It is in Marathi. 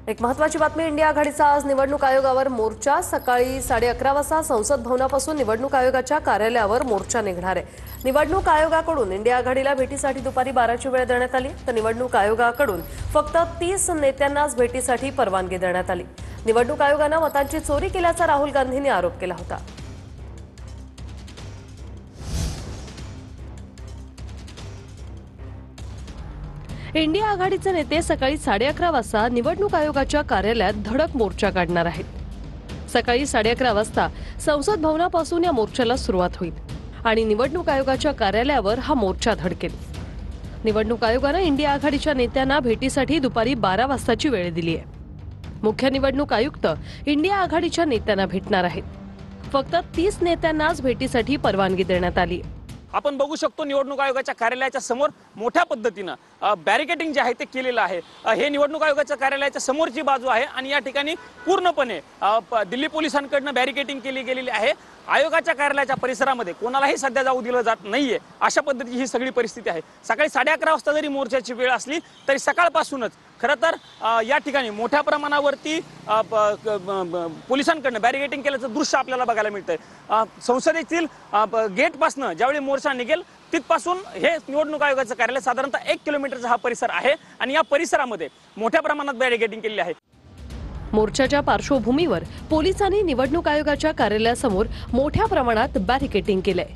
एक महत्त्वाची बातमी इंडिया आघाडीचा आज निवडणूक आयोगावर मोर्चा सकाळी 11:30 वाजता संसद भवनापासून निवडणूक आयोगाच्या कार्यालयावर मोर्चा निघणार आहे। निवडणूक आयोगाकडून इंडिया आघाडीला भेटीसाठी दुपारी 12ची वेळ देण्यात आली तर निवडणूक आयोगाकडून फक्त 30 नेत्यांनाच भेटीसाठी परवानगी देण्यात आली। निवडणूक आयोगाने मतांची चोरी केल्याचा राहुल गांधींनी आरोप केला होता। इंडिया आघाडीचे नेते सकाळी 11:30 वाजता निवडणूक आयोगाच्या कार्यालयात धडक मोर्चा काढणार आहेत। सकाळी 11:30 वाजता संसद भवनापासून या मोर्चाला सुरुवात होईल आणि निवडणूक आयोगाच्या कार्यालयावर हा मोर्चा धडकेल। निवडणूक आयोगाने इंडिया आघाडीच्या नेत्यांना भेटीसाठी दुपारी 12 वाजताची वेळ दिली आहे। मुख्य निवडणूक आयुक्त इंडिया आघाडीच्या नेत्यांना भेटणार आहेत। फक्त 30 नेत्यांनाच भेटीसाठी परवानगी देण्यात आली आहे। आपण बघू शकतो निवडणूक आयोगाच्या कार्यालयाच्या समोर मोठ्या पद्धतीने बॅरिकेडिंग जे आहे ते केलेलं आहे। हे निवडणूक आयोगाच्या कार्यालयाच्या समोरची बाजू आहे आणि या ठिकाणी पूर्णपणे दिल्ली पोलिसांकडून बॅरिकेडिंग केली गेलेली आहे। आयोगाच्या कार्यालयाच्या परिसरामध्ये कोणालाही सध्या जाऊ दिलं जात नाहीये। अशा पद्धतीची ही सगळी परिस्थिती आहे। सकाळी 11:30 वाजता जरी मोर्चाची वेळ असली तरी सकाळपासूनच खरं तर या ठिकाणी मोठ्या प्रमाणावरती पोलिसांकडून बॅरिकेडिंग केल्याचं दृश्य आपल्याला बघायला मिळतंय। संसदेतील गेटपासून ज्यावेळी मोर्चा निघेल तिथपासून हे निवडणूक आयोगाचं कार्यालय साधारणतः 1 किलोमीटरचा हा परिसर आहे आणि या परिसरामध्ये मोठ्या प्रमाणात बॅरिकेडिंग केलेली आहे। मोर्चाच्या पार्श्वभूमीवर पोलिसांनी निवडणूक आयोगाच्या कार्यालयासमोर मोठ्या प्रमाणात बॅरिकेडिंग केलंय।